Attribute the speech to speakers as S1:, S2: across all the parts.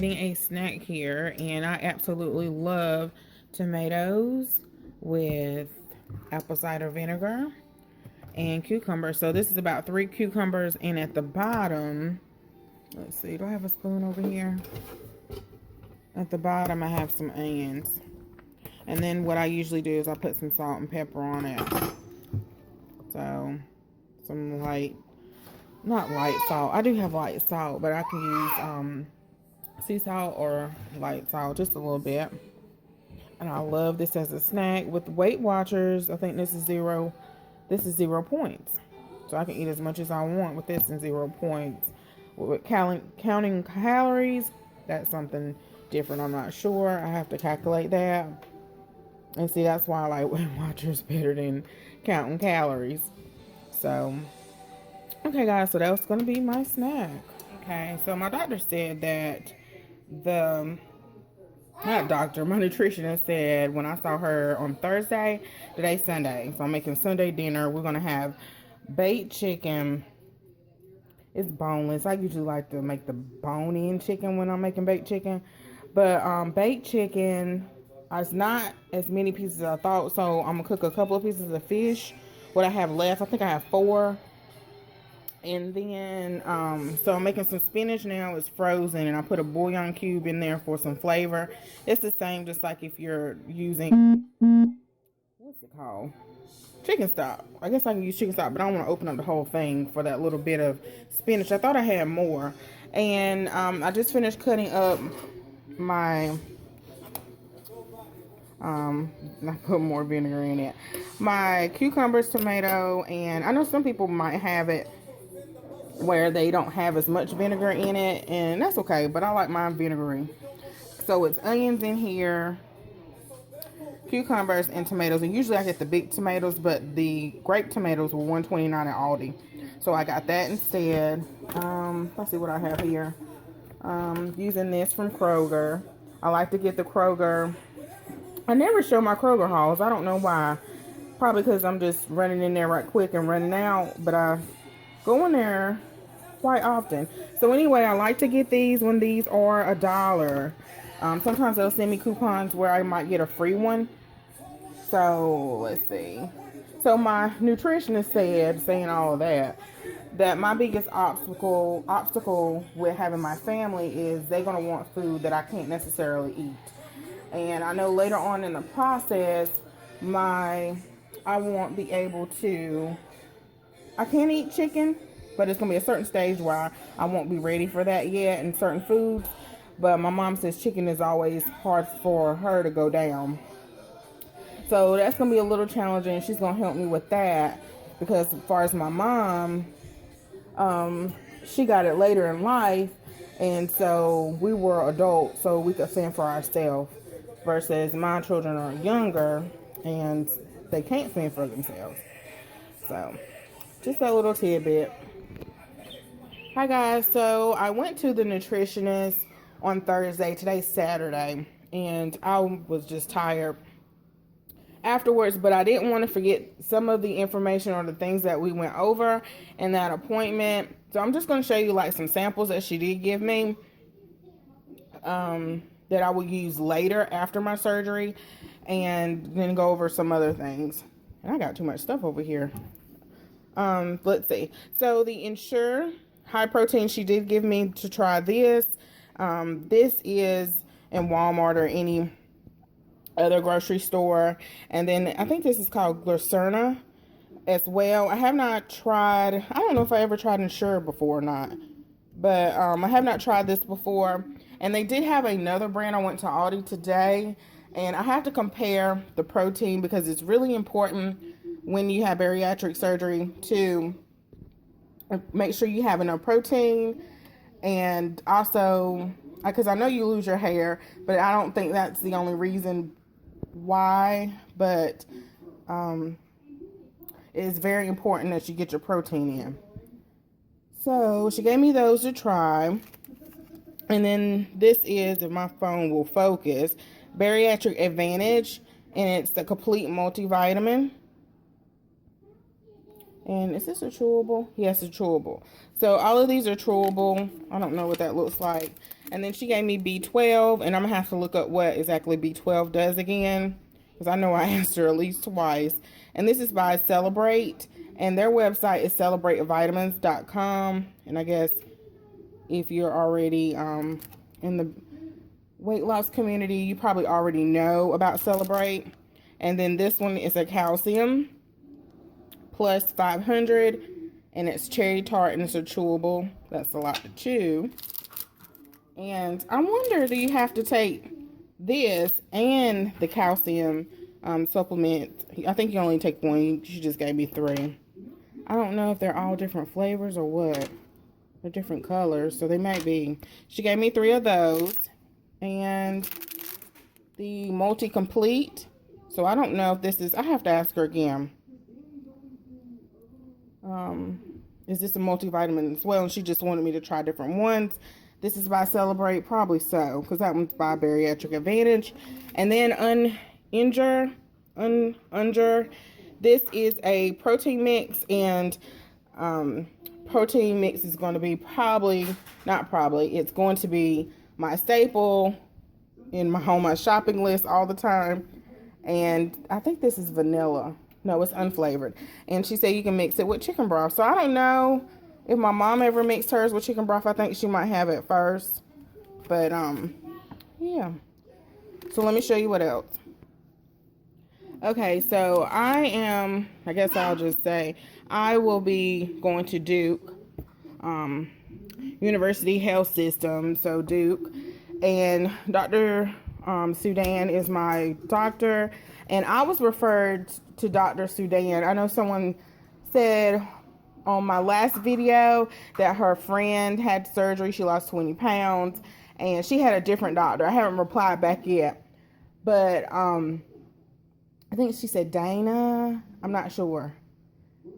S1: eating a snack here, and I absolutely love tomatoes with apple cider vinegar and cucumber. So this is about 3 cucumbers, and at the bottom, let's see, do I have a spoon over here? At the bottom, I have some onions. And then what I usually do is I put some salt and pepper on it. So, some light, not light salt. I do have light salt, but I can use sea salt or light salt, just a little bit. And I love this as a snack. With Weight Watchers, I think this is 0 points. So I can eat as much as I want with this and 0 points. With counting calories, that's something different. I'm not sure. I have to calculate that. And see, that's why I like Weight Watchers better than counting calories. So, okay guys, so that was going to be my snack. Okay, so my doctor said that my nutritionist said when I saw her on Thursday, today's Sunday. So I'm making Sunday dinner. We're going to have baked chicken. It's boneless. I usually like to make the bone-in chicken when I'm making baked chicken. But baked chicken, it's not as many pieces as I thought. So I'm going to cook a couple of pieces of fish. What I have left, I think I have 4. And then, so I'm making some spinach now. It's frozen, and I put a bouillon cube in there for some flavor. It's the same, just like if you're using, what's it called? Chicken stock. I guess I can use chicken stock, but I don't want to open up the whole thing for that little bit of spinach. I thought I had more. And I just finished cutting up my, I put more vinegar in it. My cucumbers, tomato, and I know some people might have it where they don't have as much vinegar in it, and that's okay, but I like mine vinegary. So it's onions in here, cucumbers, and tomatoes. And usually I get the big tomatoes, but the grape tomatoes were $1.29 at Aldi, so I got that instead. Let's see what I have here. Using this from Kroger. I like to get the Kroger. I never show my Kroger hauls. I don't know why. Probably because I'm just running in there right quick and running out, but I go in there quite often. So anyway, I like to get these when these are $1. Sometimes they'll send me coupons where I might get a free one. So let's see. So my nutritionist said, saying all of that my biggest obstacle with having my family is they're going to want food that I can't necessarily eat. And I know later on in the process, I won't be able to, I can eat chicken, but it's going to be a certain stage where I won't be ready for that yet in certain foods. But my mom says chicken is always hard for her to go down. So that's going to be a little challenging. She's going to help me with that. Because as far as my mom, she got it later in life. And so we were adults, so we could fend for ourselves. Versus my children are younger and they can't fend for themselves. So just a little tidbit. Hi guys, so I went to the nutritionist on Thursday. Today's Saturday, and I was just tired afterwards, but I didn't want to forget some of the information or the things that we went over in that appointment. So I'm just going to show you like some samples that she did give me that I will use later after my surgery, and then go over some other things. And I got too much stuff over here. Let's see. So the Ensure High Protein, she did give me to try this. This is in Walmart or any other grocery store. And then I think this is called Glycerna as well. I have not tried, I don't know if I ever tried Ensure before or not. But I have not tried this before. And they did have another brand. I went to Aldi today. And I have to compare the protein because it's really important when you have bariatric surgery to make sure you have enough protein. And also, because I know you lose your hair, but I don't think that's the only reason why. But it's very important that you get your protein in. So she gave me those to try. And then this is, if my phone will focus, Bariatric Advantage. And it's the complete multivitamin. And is this a chewable? Yes, it's chewable. So all of these are chewable. I don't know what that looks like. And then she gave me B12, and I'm going to have to look up what exactly B12 does again, because I know I asked her at least twice. And this is by Celebrate, and their website is celebratevitamins.com. And I guess if you're already in the weight loss community, you probably already know about Celebrate. And then this one is a calcium plus 500, and it's cherry tart, and it's a chewable. That's a lot to chew. And I wonder, do you have to take this and the calcium supplement? I think you only take one. She just gave me 3. I don't know if they're all different flavors or what. They're different colors, so they might be. She gave me 3 of those. And the multi-complete. So I don't know if this is, I have to ask her again. Is this a multivitamin as well? And she just wanted me to try different ones. This is by Celebrate, probably so, because that one's by Bariatric Advantage. And then Unger. This is a protein mix, and protein mix is going to be it's going to be my staple in my shopping list all the time. And I think this is vanilla. No, it's unflavored. And she said you can mix it with chicken broth. So I don't know if my mom ever mixed hers with chicken broth. I think she might have at first. But, yeah. So let me show you what else. Okay, so I guess I'll just say, I will be going to Duke University Health System, so Duke. And Dr. Sudan is my doctor. And I was referred to Dr. Sudan. I know someone said on my last video that her friend had surgery. She lost 20 pounds. And she had a different doctor. I haven't replied back yet. But I think she said Dana. I'm not sure.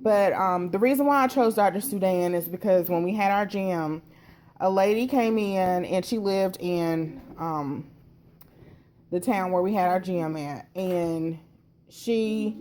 S1: But the reason why I chose Dr. Sudan is because when we had our gym, a lady came in, and she lived in the town where we had our gym at, and she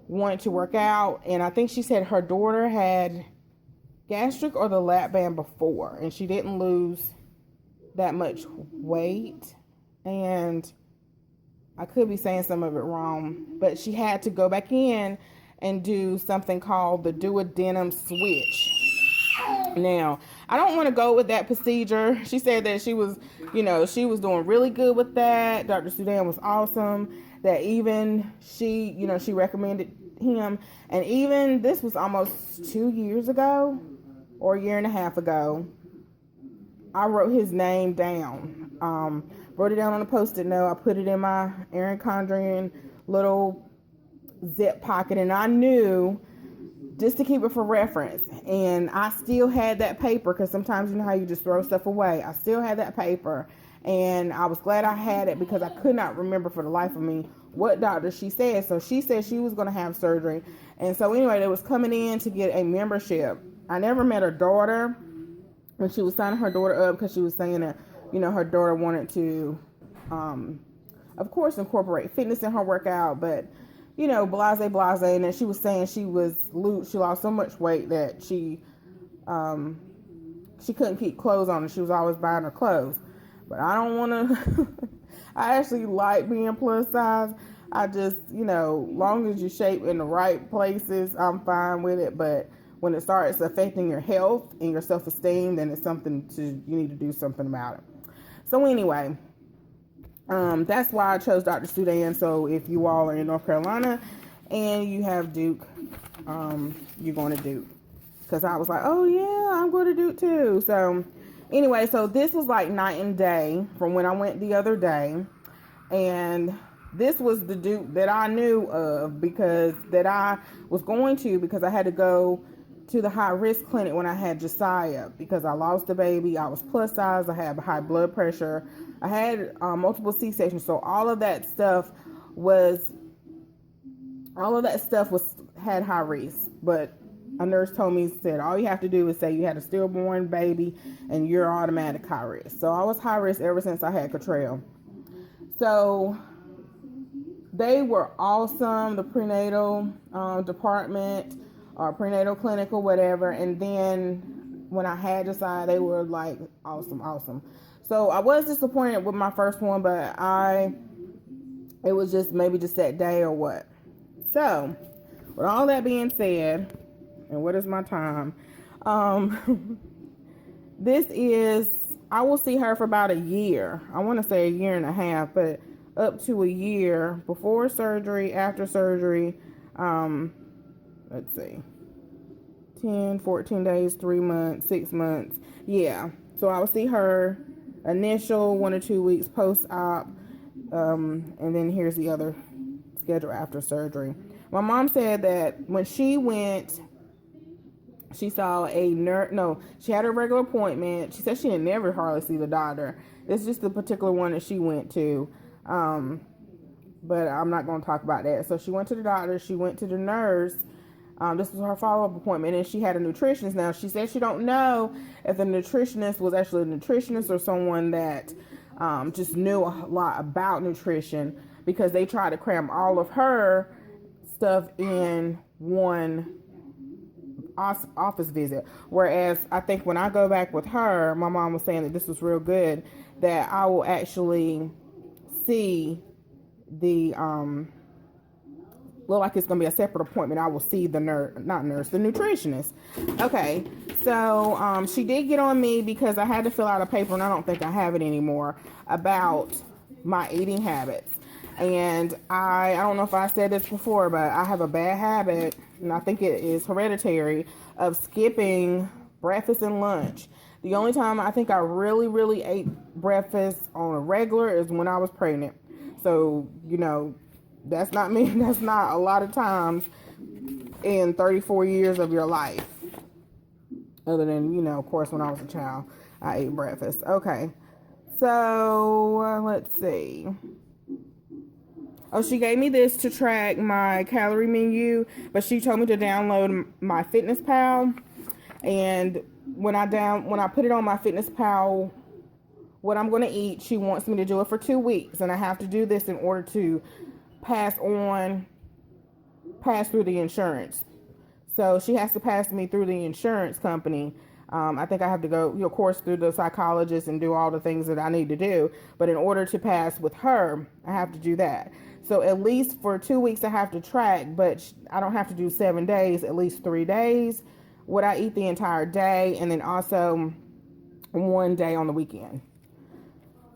S1: wanted to work out, and I think she said her daughter had gastric or the lap band before, and she didn't lose that much weight, and I could be saying some of it wrong, but she had to go back in and do something called the duodenum switch. Now, I don't want to go with that procedure. She said that she was doing really good with that. Dr. Sudan was awesome. That even she recommended him. And even this was almost 2 years ago or a year and a half ago. I wrote his name down. Wrote it down on a Post-it note. I put it in my Erin Condren little zip pocket, and I knew just to keep it for reference. And I still had that paper, because sometimes you know how you just throw stuff away. I still had that paper, and I was glad I had it, because I could not remember for the life of me what doctor she said. So she said she was going to have surgery. And so anyway, they was coming in to get a membership. I never met her daughter when she was signing her daughter up, because she was saying that, her daughter wanted to, of course, incorporate fitness in her workout, but blase. And then she was saying she lost so much weight that she couldn't keep clothes on, and she was always buying her clothes. But I don't want to, I actually like being plus size. I just, long as you shape in the right places, I'm fine with it. But when it starts affecting your health and your self-esteem, then it's you need to do something about it. So anyway, that's why I chose Dr. Sudan. So if you all are in North Carolina and you have Duke, you're going to Duke. Because I was like, oh yeah, I'm going to Duke too. So anyway, so this was like night and day from when I went the other day. And this was the Duke that I knew of, because I had to go to the high risk clinic when I had Josiah, because I lost a baby. I was plus size. I had high blood pressure. I had multiple C-sections. So all of that stuff had high risk. But a nurse said, all you have to do is say you had a stillborn baby and you're automatic high risk. So I was high risk ever since I had Cottrell. So they were awesome. The prenatal department, or prenatal clinic or whatever. And then when I had decided, they were like awesome, awesome. So I was disappointed with my first one, but it was just maybe just that day or what. So with all that being said, and what is my time? I will see her for about a year. I want to say a year and a half, but up to a year before surgery, after surgery. Let's see, 10, 14 days, 3 months, 6 months. Yeah. So I will see her initial 1 or 2 weeks post-op. And then here's the other schedule after surgery. My mom said that when she went, she saw a nurse. No, she had a regular appointment. She said she didn't never hardly see the doctor. It's just the particular one that she went to. But I'm not going to talk about that. So she went to the doctor. She went to the nurse. This was her follow-up appointment, and she had a nutritionist. Now, she said she don't know if the nutritionist was actually a nutritionist or someone that just knew a lot about nutrition, because they tried to cram all of her stuff in one office visit. Whereas I think when I go back with her, my mom was saying that this was real good, that I will actually see the look like it's gonna be a separate appointment. I will see the the nutritionist. Okay, so she did get on me because I had to fill out a paper, and I don't think I have it anymore, about my eating habits. And I don't know if I said this before, but I have a bad habit, and I think it is hereditary, of skipping breakfast and lunch. The only time I think I really ate breakfast on a regular is when I was pregnant. So, that's not me. That's not a lot of times in 34 years of your life. Other than, of course, when I was a child, I ate breakfast. Okay. So, let's see. Oh, she gave me this to track my calorie menu, but she told me to download my FitnessPal. And when I put it on my FitnessPal, what I'm going to eat, she wants me to do it for 2 weeks. And I have to do this in order to pass through the insurance. So she has to pass me through the insurance company. I think I have to go, of course, through the psychologist and do all the things that I need to do. But in order to pass with her, I have to do that. So at least for 2 weeks, I have to track, but I don't have to do 7 days, at least 3 days. What I eat the entire day, and then also 1 day on the weekend.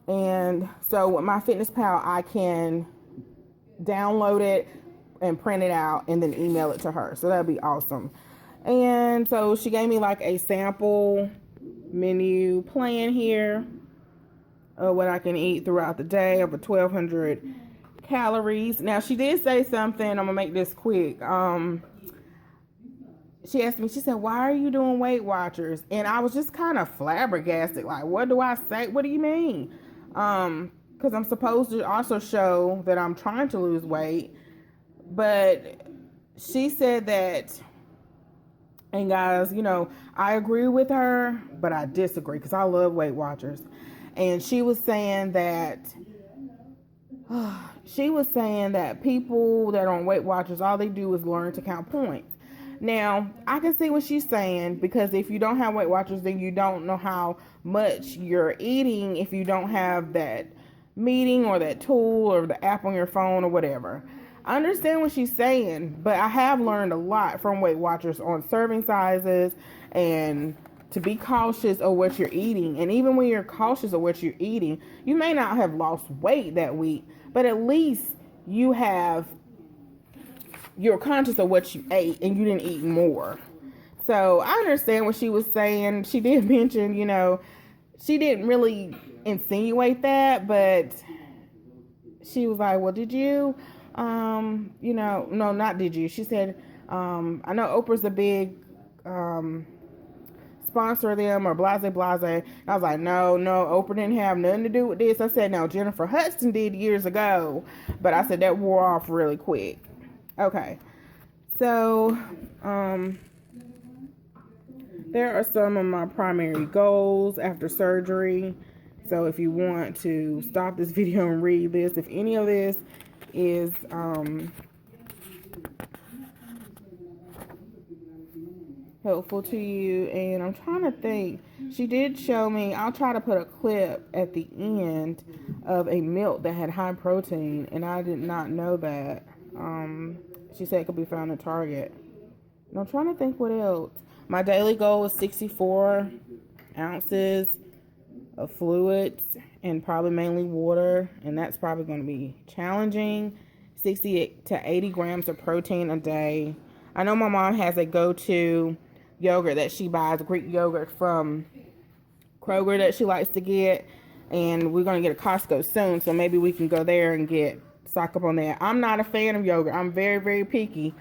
S1: And so with my FitnessPal, I can download it and print it out and then email it to her. So that'd be awesome. And so she gave me like a sample menu plan here of what I can eat throughout the day, over 1,200 calories. Now, she did say something. I'm gonna make this quick. She asked me, she said, "Why are you doing Weight Watchers?" And I was just kind of flabbergasted. Like, what do I say? What do you mean? Because I'm supposed to also show that I'm trying to lose weight. But she said that, and guys, I agree with her, but I disagree because I love Weight Watchers. And she was saying that people that are on Weight Watchers, all they do is learn to count points. Now, I can see what she's saying, because if you don't have Weight Watchers, then you don't know how much you're eating if you don't have that meeting or that tool or the app on your phone or whatever. I understand what she's saying, but I have learned a lot from Weight Watchers on serving sizes and to be cautious of what you're eating. And even when you're cautious of what you're eating, you may not have lost weight that week, but at least you're conscious of what you ate and you didn't eat more. So I understand what she was saying. She did mention, she didn't really insinuate that, but she was like, "Well, did you, no, not did you." She said, "I know Oprah's a big sponsor of them, or blase. And I was like, no, Oprah didn't have nothing to do with this. I said, no, Jennifer Hudson did years ago, but I said that wore off really quick. Okay, so there are some of my primary goals after surgery. So if you want to stop this video and read this, if any of this is helpful to you. And I'm trying to think. She did show me. I'll try to put a clip at the end of a milk that had high protein, and I did not know that. She said it could be found at Target. And I'm trying to think what else. My daily goal is 64 ounces of fluids and probably mainly water, and that's probably going to be challenging. 60 to 80 grams of protein a day. I know my mom has a go-to yogurt that she buys, Greek yogurt from Kroger that she likes to get, and we're going to get a Costco soon, so maybe we can go there and stock up on that. I'm not a fan of yogurt. I'm very, very picky,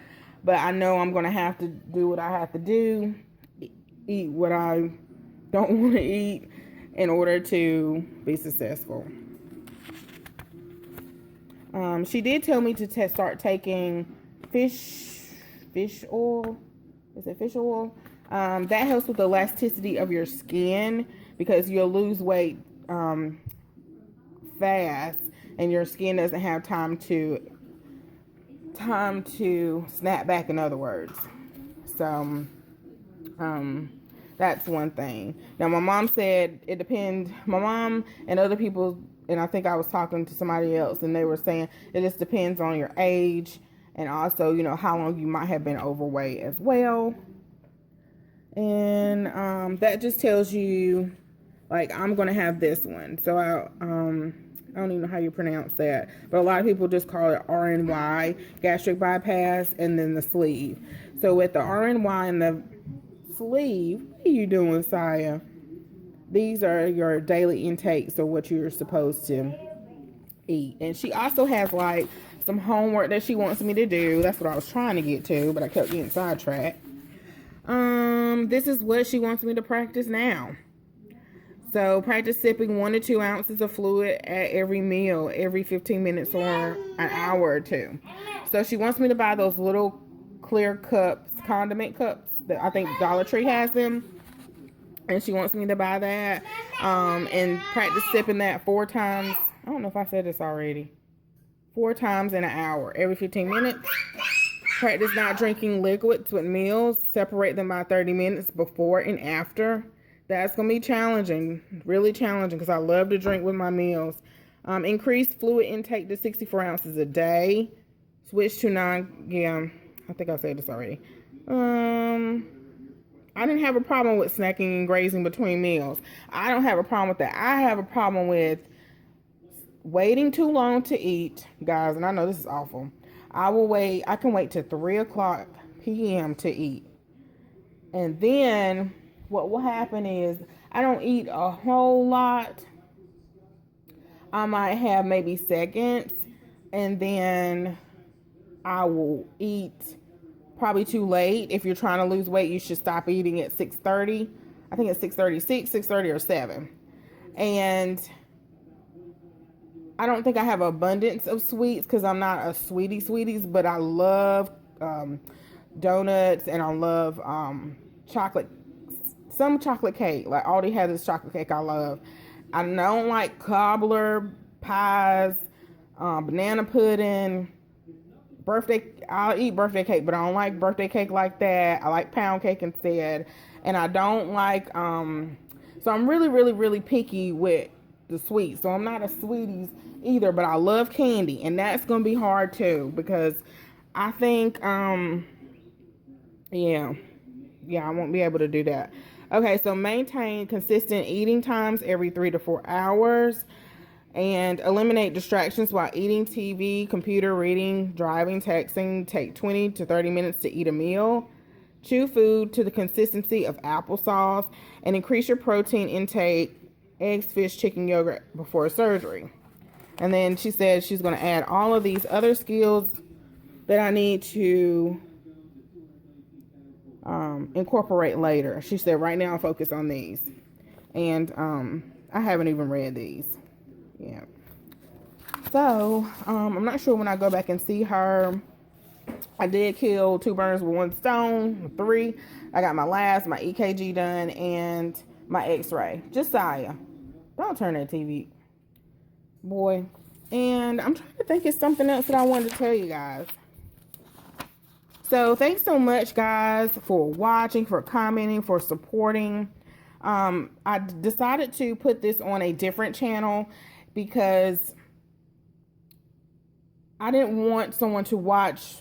S1: but I know I'm going to have to do what I have to do, eat what I don't want to eat in order to be successful. She did tell me to start taking fish oil. Is it fish oil? That helps with the elasticity of your skin because you'll lose weight fast, and your skin doesn't have time to snap back, in other words. So that's one thing. Now, my mom said it depends. My mom and other people, and I think I was talking to somebody else, and they were saying it just depends on your age and also, how long you might have been overweight as well. And that just tells you, like, I'm going to have this one. So I don't even know how you pronounce that, but a lot of people just call it RNY, gastric bypass, and then the sleeve. So with the RNY and the sleeve, what are you doing, Saya? These are your daily intakes, so what you're supposed to eat. And she also has like some homework that she wants me to do. That's what I was trying to get to, but I kept getting sidetracked. This is what she wants me to practice now. So practice sipping 1 to 2 ounces of fluid at every meal, every 15 minutes or an hour or two. So she wants me to buy those little clear cups, condiment cups, that I think Dollar Tree has them. And she wants me to buy that and practice sipping that 4 times. I don't know if I said this already. 4 times in an hour, every 15 minutes. Practice not drinking liquids with meals. Separate them by 30 minutes before and after. That's going to be challenging, really challenging, because I love to drink with my meals. Increase fluid intake to 64 ounces a day. Switch to I think I said this already. I didn't have a problem with snacking and grazing between meals. I don't have a problem with that. I have a problem with waiting too long to eat, guys, and I know this is awful. I can wait till 3:00 p.m. to eat. And then what will happen is I don't eat a whole lot. I might have maybe seconds, and then I will eat probably too late. If you're trying to lose weight, you should stop eating at 6:30. I think it's 6:36, 6:30, or 7. And I don't think I have abundance of sweets because I'm not a sweeties, but I love donuts, and I love chocolate. Some chocolate cake, like Aldi has this chocolate cake I love. I don't like cobbler, pies, banana pudding, I'll eat birthday cake, but I don't like birthday cake like that. I like pound cake instead. And I don't like, so I'm really, really, really picky with the sweets. So I'm not a sweeties either, but I love candy. And that's going to be hard too, because I think, yeah, I won't be able to do that. Okay, so maintain consistent eating times every 3 to 4 hours. And eliminate distractions while eating: TV, computer, reading, driving, texting. Take 20 to 30 minutes to eat a meal. Chew food to the consistency of applesauce. And increase your protein intake: eggs, fish, chicken, yogurt before surgery. And then she said she's going to add all of these other skills that I need to incorporate later. She said right now focus on these. And I haven't even read these. Yeah. So, I'm not sure when I go back and see her. I did kill 2 birds with 1 stone, 3. I got my EKG done, and my x-ray. Josiah, don't turn that TV, boy. And I'm trying to think of something else that I wanted to tell you guys. So thanks so much, guys, for watching, for commenting, for supporting. I decided to put this on a different channel because I didn't want someone to watch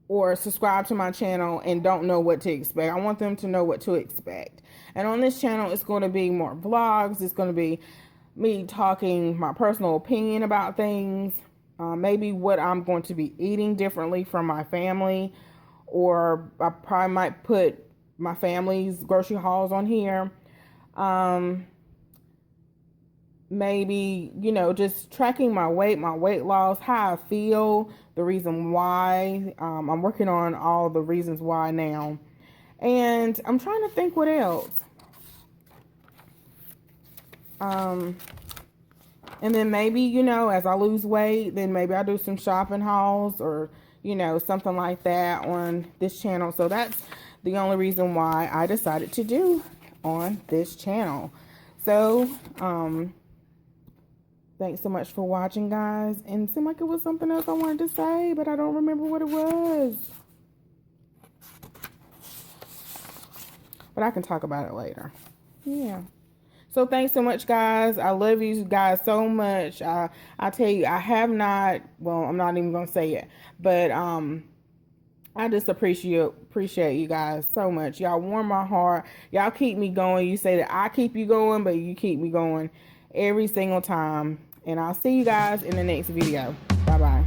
S1: or subscribe to my channel and don't know what to expect. I want them to know what to expect. And on this channel, it's going to be more vlogs. It's going to be me talking my personal opinion about things. Maybe what I'm going to be eating differently from my family. Or I probably might put my family's grocery hauls on here. Maybe, you know, just tracking my weight loss, how I feel, the reason why. I'm working on all the reasons why now. And I'm trying to think what else. And then maybe, you know, as I lose weight, then maybe I'll do some shopping hauls or, you know, something like that on this channel. So that's the only reason why I decided to do on this channel. So, thanks so much for watching, guys. And it seemed like it was something else I wanted to say, but I don't remember what it was. But I can talk about it later. Yeah. So thanks so much, guys. I love you guys so much. I tell you, I have not, well, I'm not even going to say it, but I just appreciate you guys so much. Y'all warm my heart. Y'all keep me going. You say that I keep you going, but you keep me going every single time. And I'll see you guys in the next video. Bye-bye.